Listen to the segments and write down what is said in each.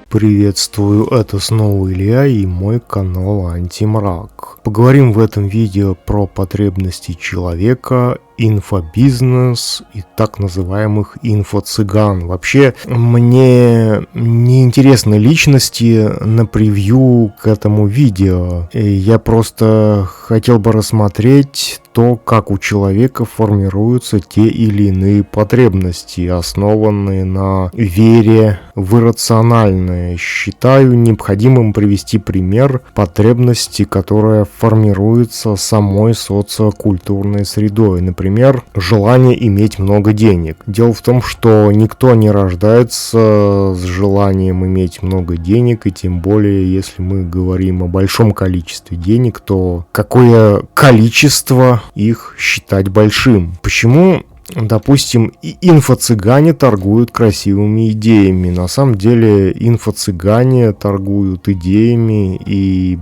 Приветствую, это снова Илья и мой канал Антимрак. Поговорим в этом видео про потребности человека, инфобизнес и так называемых инфо-цыган. Вообще, мне не интересны личности на превью к этому видео. Я просто хотел бы рассмотреть то, как у человека формируются те или иные потребности, основанные на вере в иррациональное. Считаю необходимым привести пример потребности, которая формируется самой социокультурной средой. Например, желание иметь много денег. Дело в том, что никто не рождается с желанием иметь много денег, и тем более, если мы говорим о большом количестве денег, то какое количество их считать большим? Почему, допустим, инфо-цыгане торгуют красивыми идеями? На самом деле инфо-цыгане торгуют идеями и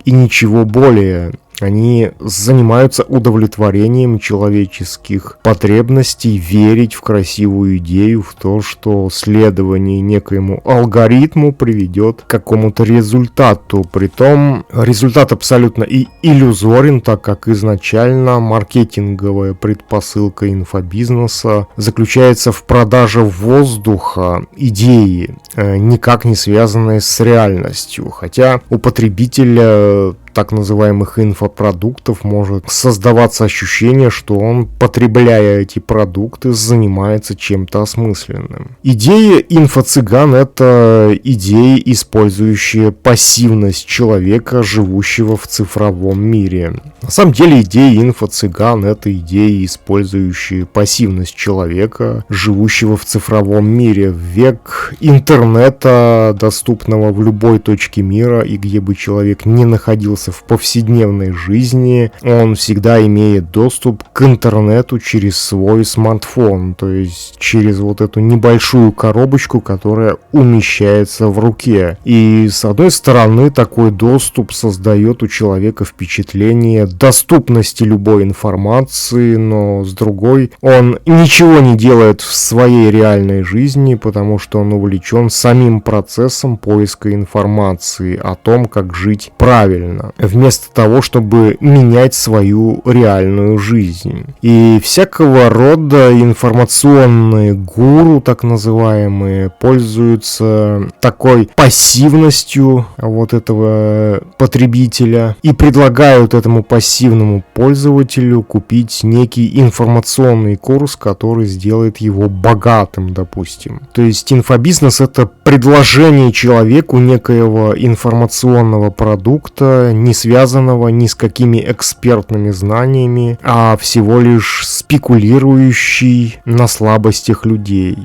ничего более. Они занимаются удовлетворением человеческих потребностей верить в красивую идею, в то, что следование некоему алгоритму приведет к какому-то результату. Притом результат абсолютно иллюзорен, так как изначально маркетинговая предпосылка инфобизнеса заключается в продаже воздуха идеи, никак не связанной с реальностью. Хотя у потребителя так называемых инфопродуктов может создаваться ощущение, что он, потребляя эти продукты, занимается чем-то осмысленным. Идея инфо-цыган — это идеи, использующие пассивность человека, живущего в цифровом мире. На самом деле идеи инфо-цыган — это идеи, использующие пассивность человека, живущего в цифровом мире. В век интернета, доступного в любой точке мира, и где бы человек не находился в повседневной жизни, он всегда имеет доступ к интернету через свой смартфон, то есть через вот эту небольшую коробочку, которая умещается в руке. И с одной стороны, такой доступ создает у человека впечатление доступности любой информации, но с другой, он ничего не делает в своей реальной жизни, потому что он увлечен самим процессом поиска информации о том, как жить правильно, вместо того, чтобы менять свою реальную жизнь. И всякого рода информационные гуру, так называемые, пользуются такой пассивностью вот этого потребителя и предлагают этому пассивному пользователю купить некий информационный курс, который сделает его богатым, допустим. То есть инфобизнес — это предложение человеку некоего информационного продукта, не связанного ни с какими экспертными знаниями, а всего лишь спекулирующий на слабостях людей.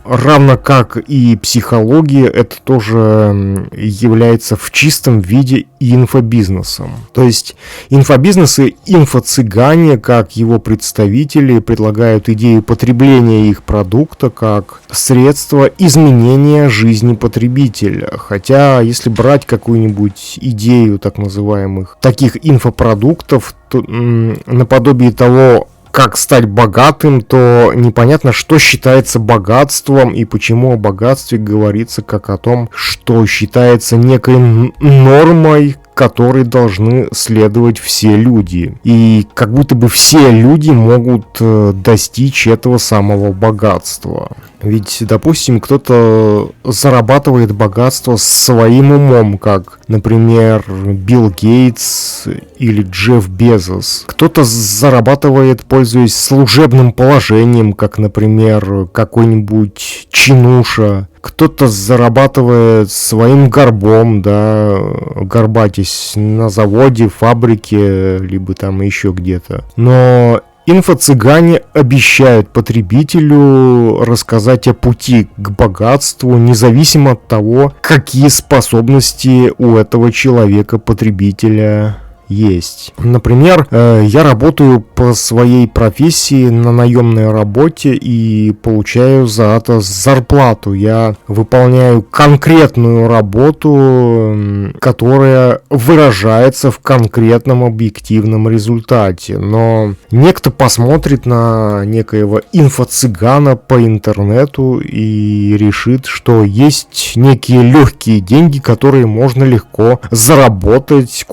Равно как и психология, это тоже является в чистом виде инфобизнесом. То есть инфобизнес и инфо-цыгане, как его представители, предлагают идею потребления их продукта как средство изменения жизни потребителя. Хотя, если брать какую-нибудь идею так называемых таких инфопродуктов, то, наподобие того, как стать богатым, то непонятно, что считается богатством и почему о богатстве говорится как о том, что считается некой нормой, которой должны следовать все люди. И как будто бы все люди могут достичь этого самого богатства. Ведь, допустим, кто-то зарабатывает богатство своим умом, как, например, Билл Гейтс или Джефф Безос. Кто-то зарабатывает, пользуясь служебным положением, как, например, какой-нибудь чинуша. Кто-то зарабатывает своим горбом, горбатясь на заводе, фабрике, либо там еще где-то. Но инфо-цыгане обещают потребителю рассказать о пути к богатству, независимо от того, какие способности у этого человека-потребителя есть. Например, я работаю по своей профессии на наемной работе и получаю за это зарплату. Я выполняю конкретную работу, которая выражается в конкретном объективном результате. Но некто посмотрит на некоего инфо-цыгана по интернету и решит, что есть некие легкие деньги, которые можно легко заработать,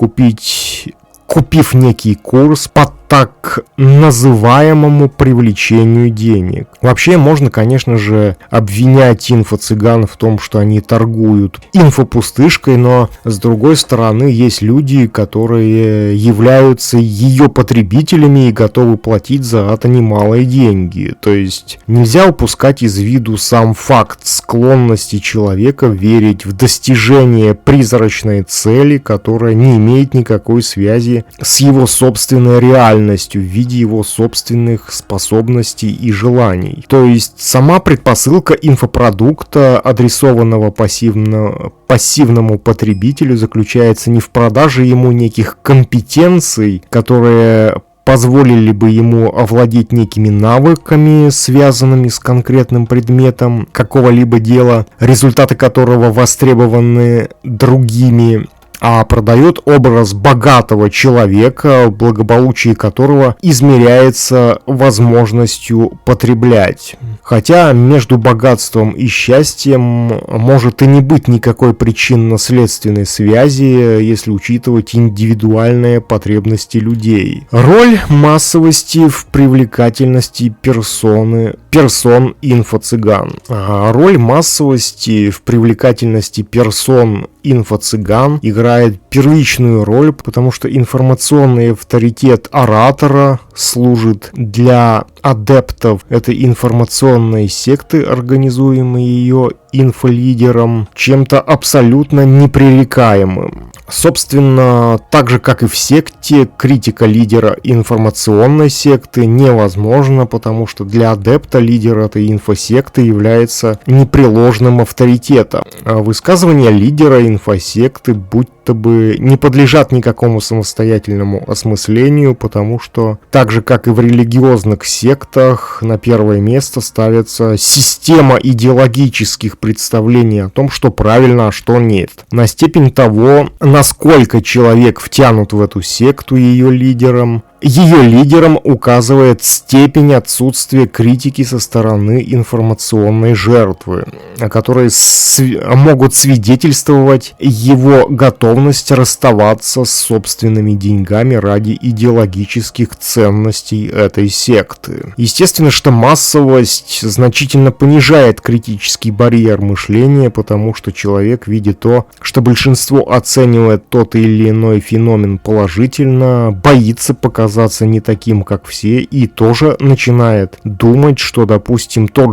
купив некий курс по так называемому привлечению денег. Вообще можно, конечно же, обвинять инфо-цыган в том, что они торгуют инфопустышкой, но с другой стороны есть люди, которые являются ее потребителями и готовы платить за это немалые деньги. То есть нельзя упускать из виду сам факт склонности человека верить в достижение призрачной цели, которая не имеет никакой связи с его собственной реальностью в виде его собственных способностей и желаний. То есть сама предпосылка инфопродукта, адресованного пассивному потребителю, заключается не в продаже ему неких компетенций, которые позволили бы ему овладеть некими навыками, связанными с конкретным предметом какого-либо дела, результаты которого востребованы другими, а продает образ богатого человека, благополучие которого измеряется возможностью потреблять. Хотя между богатством и счастьем может и не быть никакой причинно-следственной связи, если учитывать индивидуальные потребности людей. Роль массовости в привлекательности персон инфо-цыган. Роль массовости в привлекательности персон инфо-цыган играет первичную роль, потому что информационный авторитет оратора служит для адептов этой информационной секты, организуемой ее инфолидером, чем-то абсолютно непререкаемым. Собственно, так же как и в секте, критика лидера информационной секты невозможна, потому что для адепта лидер этой инфосекты является непреложным авторитетом. А высказывания лидера инфосекты будто бы не подлежат никакому самостоятельному осмыслению, потому что так же как и в религиозных сектах, на первое место ставится система идеологических представлений о том, что правильно, а что нет. На степень того, насколько человек втянут в эту секту ее лидером указывает степень отсутствия критики со стороны информационной жертвы, которые могут свидетельствовать его готовность расставаться с собственными деньгами ради идеологических ценностей этой секты. Естественно, что массовость значительно понижает критический барьер мышления, потому что человек, видя то, что большинство оценивает тот или иной феномен положительно, боится показаться не таким, как все, и тоже начинает думать, что, допустим, те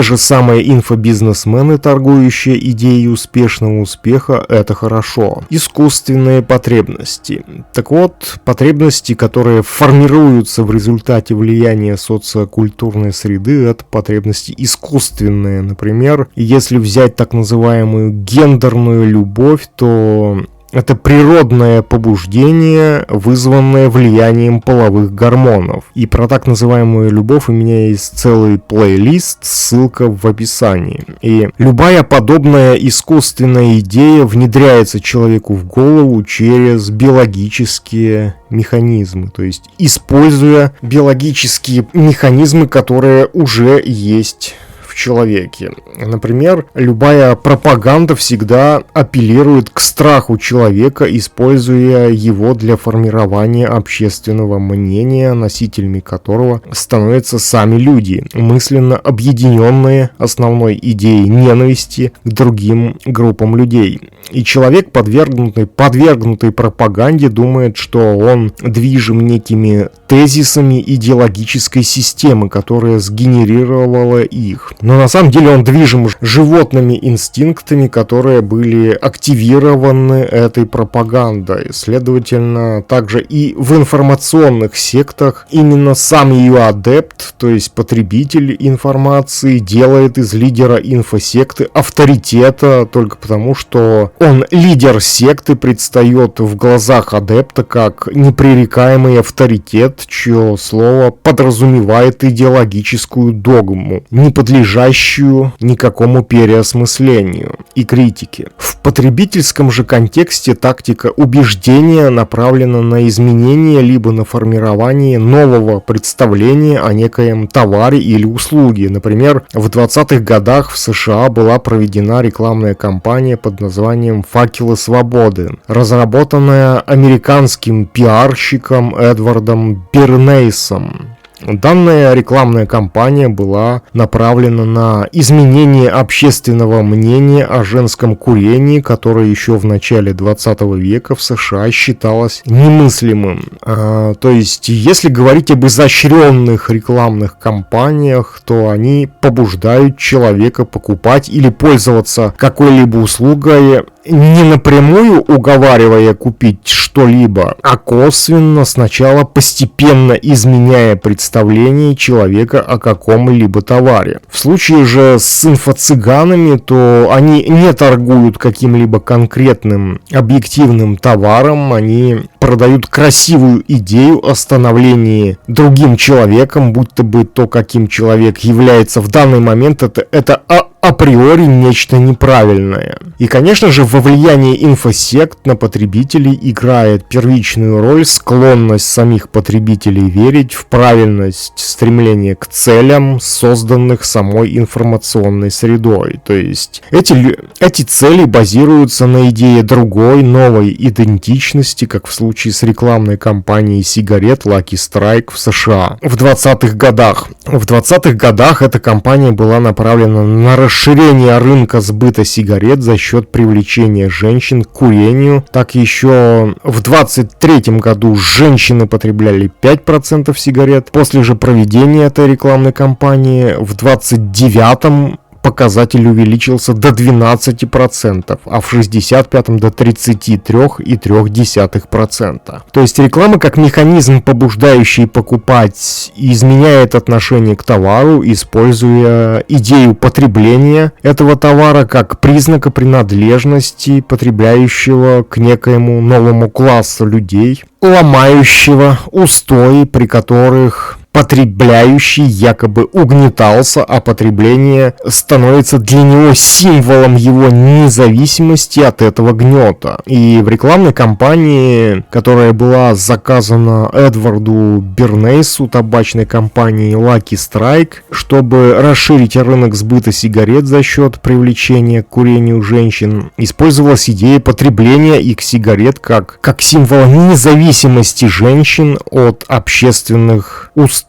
же самые инфобизнесмены, торгующие идеей успешного успеха, это хорошо. Искусственные потребности. Так вот, потребности, которые формируются в результате влияния социокультурной среды, это потребности искусственные. Например, если взять так называемую гендерную любовь, то это природное побуждение, вызванное влиянием половых гормонов. И про так называемую любовь у меня есть целый плейлист, ссылка в описании. И любая подобная искусственная идея внедряется человеку в голову через биологические механизмы, то есть используя биологические механизмы, которые уже есть в человеке. Например, любая пропаганда всегда апеллирует к страху человека, используя его для формирования общественного мнения, носителями которого становятся сами люди, мысленно объединенные основной идеей ненависти к другим группам людей. И человек, подвергнутый пропаганде, думает, что он движим некими тезисами идеологической системы, которая сгенерировала их. Но на самом деле он движим животными инстинктами, которые были активированы этой пропагандой. Следовательно, также и в информационных сектах именно сам ее адепт, то есть потребитель информации, делает из лидера инфосекты авторитета только потому, что он лидер секты, предстает в глазах адепта как непререкаемый авторитет, чье слово подразумевает идеологическую догму, не подлежащую никакому переосмыслению и критике. В потребительском же контексте тактика убеждения направлена на изменение либо на формирование нового представления о некоем товаре или услуге. Например, в 20-х годах в США была проведена рекламная кампания под названием «Факелы свободы», разработанная американским пиарщиком Эдвардом Бернейсом. Данная рекламная кампания была направлена на изменение общественного мнения о женском курении, которое еще в начале 20 века в США считалось немыслимым. То есть, если говорить об изощренных рекламных кампаниях, то они побуждают человека покупать или пользоваться какой-либо услугой, не напрямую уговаривая купить что-либо, а косвенно, сначала постепенно изменяя представление человека о каком-либо товаре. В случае же с инфо-цыганами, то они не торгуют каким-либо конкретным объективным товаром, они продают красивую идею о становлении другим человеком, будто бы то, каким человек является в данный момент, это априори нечто неправильное. И, конечно же, во влиянии инфосект на потребителей играет первичную роль склонность самих потребителей верить в правильность стремления к целям, созданных самой информационной средой. То есть эти цели базируются на идее другой, новой идентичности, как в случае с рекламной кампанией сигарет Lucky Strike в США в 20-х годах. В 20-х годах эта кампания была направлена на расширение рынка сбыта сигарет за счет привлечения женщин к курению. Так еще в 23 году женщины потребляли 5% сигарет. После же проведения этой рекламной кампании в 29-м показатель увеличился до 12%, а в 65-м до 33,3%. То есть реклама как механизм, побуждающий покупать, изменяет отношение к товару, используя идею потребления этого товара как признака принадлежности потребляющего к некоему новому классу людей, ломающего устои, при которых потребляющий якобы угнетался, а потребление становится для него символом его независимости от этого гнета. И в рекламной кампании, которая была заказана Эдварду Бернейсу, табачной компании Lucky Strike, чтобы расширить рынок сбыта сигарет за счет привлечения к курению женщин, использовалась идея потребления их сигарет как символа независимости женщин от общественных устоев.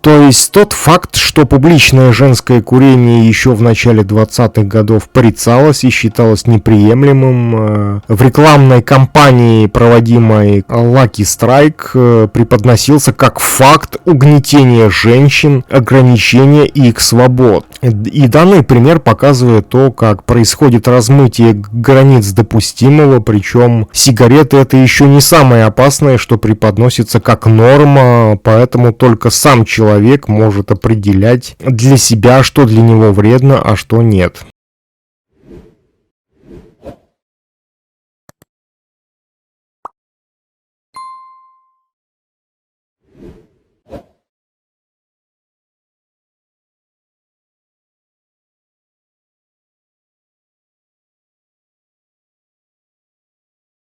То есть тот факт, что публичное женское курение еще в начале 20-х годов порицалось и считалось неприемлемым, в рекламной кампании, проводимой Lucky Strike, преподносился как факт угнетения женщин, ограничения их свобод. И данный пример показывает то, как происходит размытие границ допустимого, причем сигареты это еще не самое опасное, что преподносится как норма, поэтому только сам человек может определять для себя, что для него вредно, а что нет.